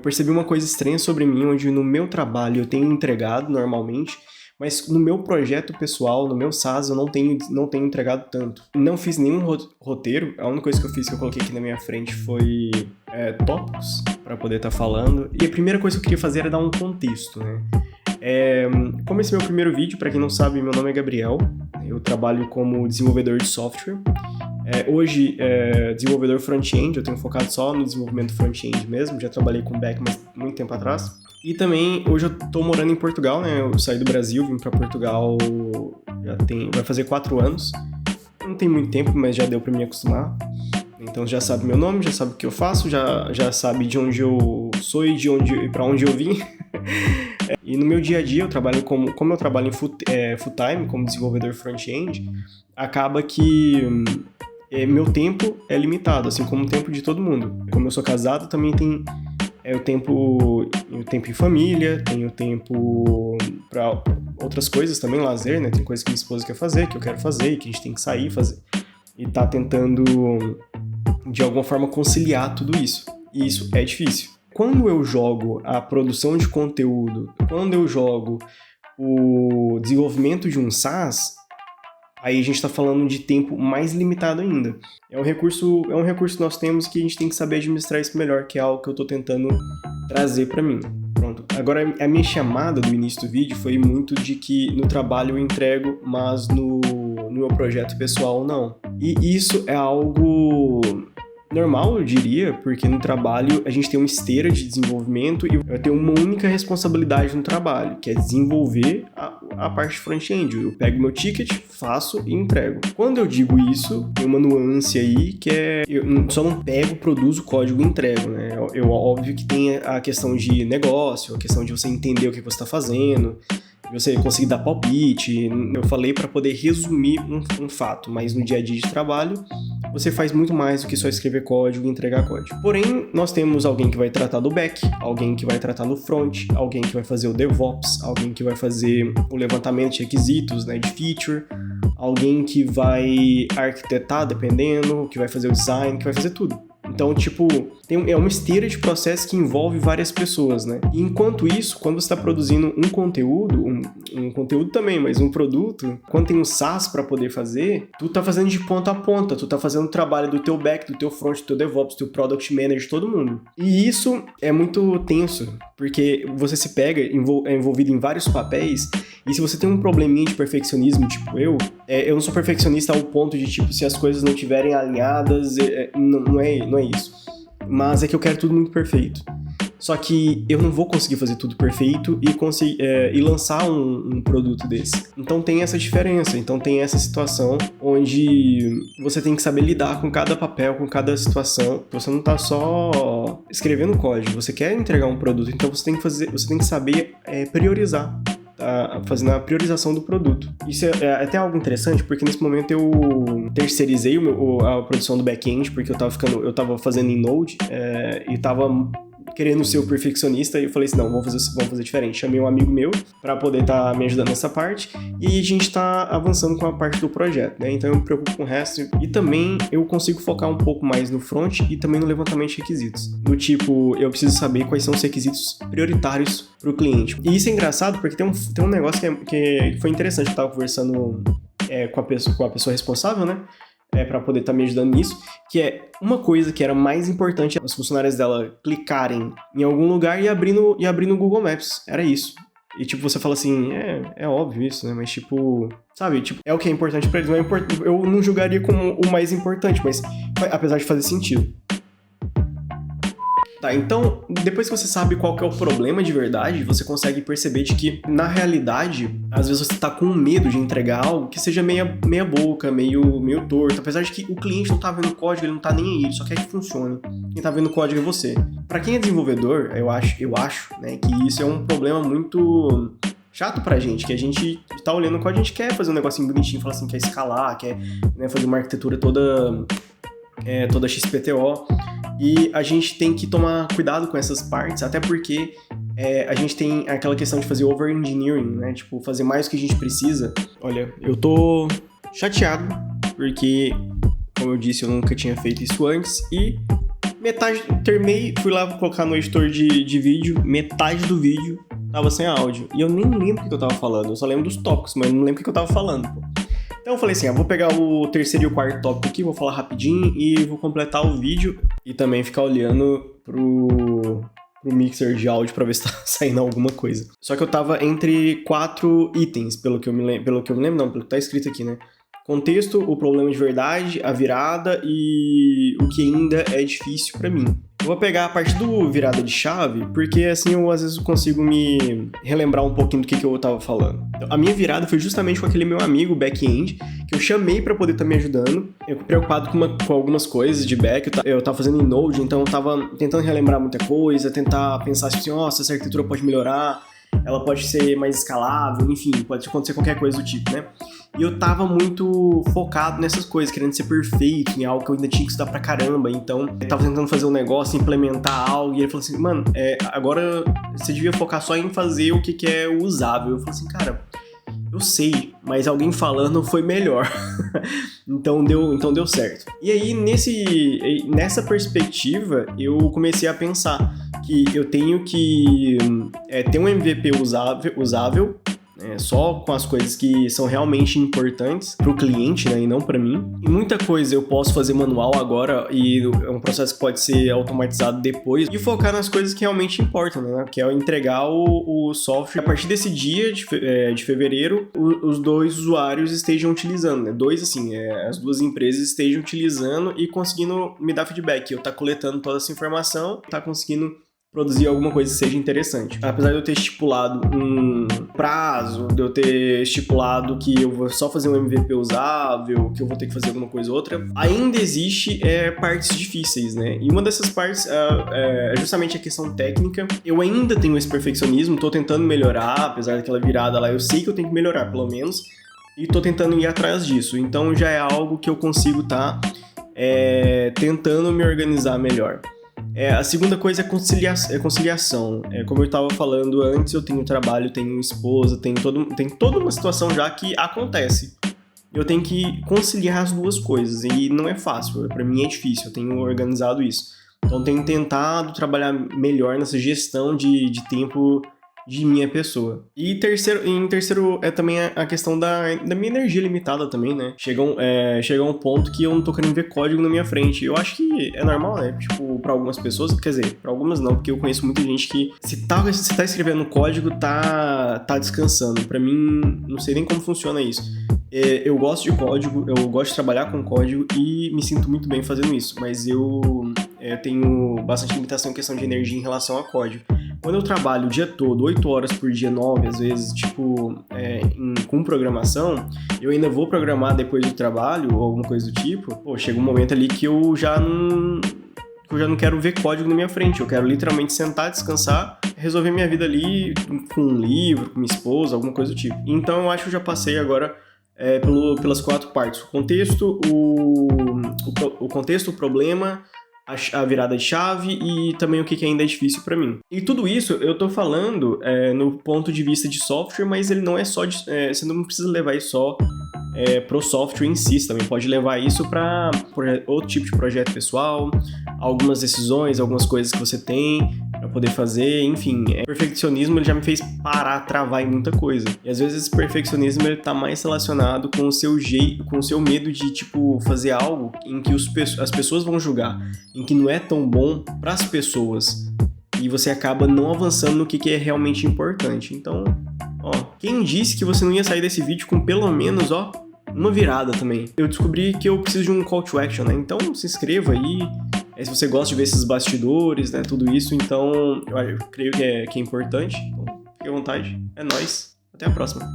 percebi uma coisa estranha sobre mim, onde no meu trabalho eu tenho entregado normalmente, mas no meu projeto pessoal, no meu SaaS, eu não tenho entregado tanto. Não fiz nenhum roteiro, a única coisa que eu fiz que eu coloquei aqui na minha frente foi tópicos para poder estar falando. E a primeira coisa que eu queria fazer era dar um contexto, né? Como esse é meu primeiro vídeo, para quem não sabe, meu nome é Gabriel, eu trabalho como desenvolvedor de software. Hoje, desenvolvedor front-end, eu tenho focado só no desenvolvimento front-end mesmo, já trabalhei com back, mas muito tempo atrás. E também, hoje eu tô morando em Portugal, né, eu saí do Brasil, vim para Portugal, vai fazer 4 anos. Não tem muito tempo, mas já deu para me acostumar. Então já sabe meu nome, já sabe o que eu faço, já sabe de onde eu sou e para onde eu vim. E no meu dia a dia, eu trabalho como eu trabalho em full time, como desenvolvedor front-end, acaba que meu tempo é limitado, assim como o tempo de todo mundo. Como eu sou casado, também tem o tempo em família, tenho tempo para outras coisas também, lazer, né? Tem coisas que minha esposa quer fazer, que eu quero fazer, e que a gente tem que sair e fazer. E tá tentando, de alguma forma, conciliar tudo isso. E isso é difícil. Quando eu jogo a produção de conteúdo, quando eu jogo o desenvolvimento de um SaaS, aí a gente está falando de tempo mais limitado ainda. É um recurso que nós temos que a gente tem que saber administrar isso melhor, que é algo que eu estou tentando trazer para mim. Pronto. Agora, a minha chamada do início do vídeo foi muito de que no trabalho eu entrego, mas no meu projeto pessoal não. E isso é algo normal, eu diria, porque no trabalho a gente tem uma esteira de desenvolvimento e eu tenho uma única responsabilidade no trabalho, que é desenvolver a parte front-end. Eu pego meu ticket, faço e entrego. Quando eu digo isso, tem uma nuance aí que eu só não pego, produzo código e entrego, né? Óbvio que tem a questão de negócio, a questão de você entender o que você está fazendo, você conseguir dar palpite. Eu falei para poder resumir um fato, mas no dia a dia de trabalho você faz muito mais do que só escrever código e entregar código. Porém, nós temos alguém que vai tratar do back, alguém que vai tratar do front, alguém que vai fazer o DevOps, alguém que vai fazer o levantamento de requisitos, né, de feature, alguém que vai arquitetar, dependendo, que vai fazer o design, que vai fazer tudo. Então, é uma esteira de processo que envolve várias pessoas, né? E enquanto isso, quando você está produzindo um conteúdo, um conteúdo também, mas um produto, quando tem um SaaS para poder fazer, tu tá fazendo de ponta a ponta, tu tá fazendo o trabalho do teu back, do teu front, do teu DevOps, do teu Product Manager, todo mundo. E isso é muito tenso, porque você se pega envolvido em vários papéis, e se você tem um probleminha de perfeccionismo, tipo eu não sou perfeccionista ao ponto de, se as coisas não estiverem alinhadas, não é isso. Mas é que eu quero tudo muito perfeito. Só que eu não vou conseguir fazer tudo perfeito e lançar um produto desse. Então tem essa diferença, então tem essa situação onde você tem que saber lidar com cada papel, com cada situação. Você não tá só escrevendo código, você quer entregar um produto, então você tem que saber priorizar. Fazendo a priorização do produto. Isso é até algo interessante, porque nesse momento eu terceirizei a produção do back-end, porque eu tava fazendo em Node e tava querendo ser o perfeccionista, e eu falei assim, não, vamos fazer diferente. Chamei um amigo meu para poder estar me ajudando nessa parte, e a gente tá avançando com a parte do projeto, né? Então eu me preocupo com o resto, e também eu consigo focar um pouco mais no front e também no levantamento de requisitos. Do tipo, eu preciso saber quais são os requisitos prioritários para o cliente. E isso é engraçado, porque tem um negócio que foi interessante, eu tava conversando com a pessoa responsável, né? Para poder estar me ajudando nisso, que é uma coisa que era mais importante as funcionárias dela clicarem em algum lugar e abrir no Google Maps. Era isso. E você fala assim, é óbvio isso, né? Mas sabe? É o que é importante para eles. Não é eu não julgaria como o mais importante, mas apesar de fazer sentido. Tá, então, depois que você sabe qual que é o problema de verdade, você consegue perceber de que, na realidade, às vezes você tá com medo de entregar algo que seja meia boca, meio torto, apesar de que o cliente não tá vendo o código, ele não tá nem aí, ele só quer que funcione. Quem tá vendo o código é você. Pra quem é desenvolvedor, eu acho, né, que isso é um problema muito chato pra gente, que a gente tá olhando o código, a gente quer fazer um negocinho bonitinho, falar assim, quer escalar, quer, né, fazer uma arquitetura toda XPTO. E a gente tem que tomar cuidado com essas partes, até porque a gente tem aquela questão de fazer over-engineering, né? Fazer mais do que a gente precisa. Olha, eu tô chateado, porque, como eu disse, eu nunca tinha feito isso antes e metade, terminei, fui lá colocar no editor de vídeo, metade do vídeo tava sem áudio. E eu nem lembro o que eu tava falando, eu só lembro dos tópicos, mas não lembro o que eu tava falando, pô. Então eu falei assim, vou pegar o terceiro e o quarto tópico aqui, vou falar rapidinho e vou completar o vídeo e também ficar olhando pro mixer de áudio pra ver se tá saindo alguma coisa. Só que eu tava entre 4 itens, pelo que eu me lembro, pelo que tá escrito aqui, né? Contexto, o problema de verdade, a virada e o que ainda é difícil pra mim. Eu vou pegar a parte do virada de chave, porque assim eu às vezes consigo me relembrar um pouquinho do que eu tava falando. Então, a minha virada foi justamente com aquele meu amigo back-end, que eu chamei pra poder estar me ajudando. Eu fiquei preocupado com algumas coisas de back, eu tava fazendo em Node, então eu tava tentando relembrar muita coisa, tentar pensar assim, se essa arquitetura pode melhorar, ela pode ser mais escalável, enfim, pode acontecer qualquer coisa do tipo, né? E eu tava muito focado nessas coisas, querendo ser perfeito em algo que eu ainda tinha que estudar pra caramba. Então, eu tava tentando fazer um negócio, implementar algo, e ele falou assim, mano, agora você devia focar só em fazer o que é usável. Eu falei assim, cara, eu sei, mas alguém falando foi melhor. então deu certo. E aí, nessa perspectiva, eu comecei a pensar que eu tenho que ter um MVP usável, só com as coisas que são realmente importantes pro cliente, né, e não pra mim. E muita coisa eu posso fazer manual agora e é um processo que pode ser automatizado depois e focar nas coisas que realmente importam, né, que é entregar o software. A partir desse dia de fevereiro, os 2 usuários estejam utilizando, né, as 2 empresas estejam utilizando e conseguindo me dar feedback. Eu tá coletando toda essa informação, tá conseguindo produzir alguma coisa que seja interessante. Apesar de eu ter estipulado um prazo, de eu ter estipulado que eu vou só fazer um MVP usável, que eu vou ter que fazer alguma coisa ou outra, ainda existe partes difíceis, né? E uma dessas partes é justamente a questão técnica. Eu ainda tenho esse perfeccionismo, tô tentando melhorar, apesar daquela virada lá, eu sei que eu tenho que melhorar, pelo menos, e tô tentando ir atrás disso. Então já é algo que eu consigo tentando me organizar melhor. A segunda coisa é conciliação. Como eu estava falando antes, eu tenho trabalho, tenho esposa, tem toda uma situação já que acontece. Eu tenho que conciliar as duas coisas e não é fácil, para mim é difícil, eu tenho organizado isso. Então tenho tentado trabalhar melhor nessa gestão de tempo de minha pessoa. E em terceiro é também a questão da minha energia limitada também, né? Chega um ponto que eu não tô querendo ver código na minha frente. Eu acho que é normal, né? Tipo, pra algumas pessoas, quer dizer, pra algumas não, porque eu conheço muita gente que se tá escrevendo código, tá descansando. Pra mim, não sei nem como funciona isso. Eu gosto de código, eu gosto de trabalhar com código e me sinto muito bem fazendo isso, mas eu tenho bastante limitação em questão de energia em relação a código. Quando eu trabalho o dia todo, 8 horas por dia, 9, às vezes, com programação, eu ainda vou programar depois do trabalho ou alguma coisa do tipo, chega um momento ali que eu já não quero ver código na minha frente, eu quero literalmente sentar, descansar, resolver minha vida ali com um livro, com minha esposa, alguma coisa do tipo. Então eu acho que eu já passei agora pelas 4 partes: o contexto, o problema, a virada de chave e também o que ainda é difícil para mim. E tudo isso eu tô falando no ponto de vista de software, mas ele não é só você não precisa levar isso só pro software em si, você também pode levar isso para outro tipo de projeto pessoal, algumas decisões, algumas coisas que você tem para poder fazer, enfim. O perfeccionismo ele já me fez parar, travar em muita coisa. E às vezes esse perfeccionismo ele tá mais relacionado com o seu medo de, fazer algo em que as pessoas vão julgar, em que não é tão bom para as pessoas. E você acaba não avançando no que é realmente importante. Então, quem disse que você não ia sair desse vídeo com pelo menos, uma virada também? Eu descobri que eu preciso de um call to action, né? Então se inscreva aí. Se você gosta de ver esses bastidores, né? Tudo isso, então eu creio que é importante. Então, fique à vontade. É nóis. Até a próxima.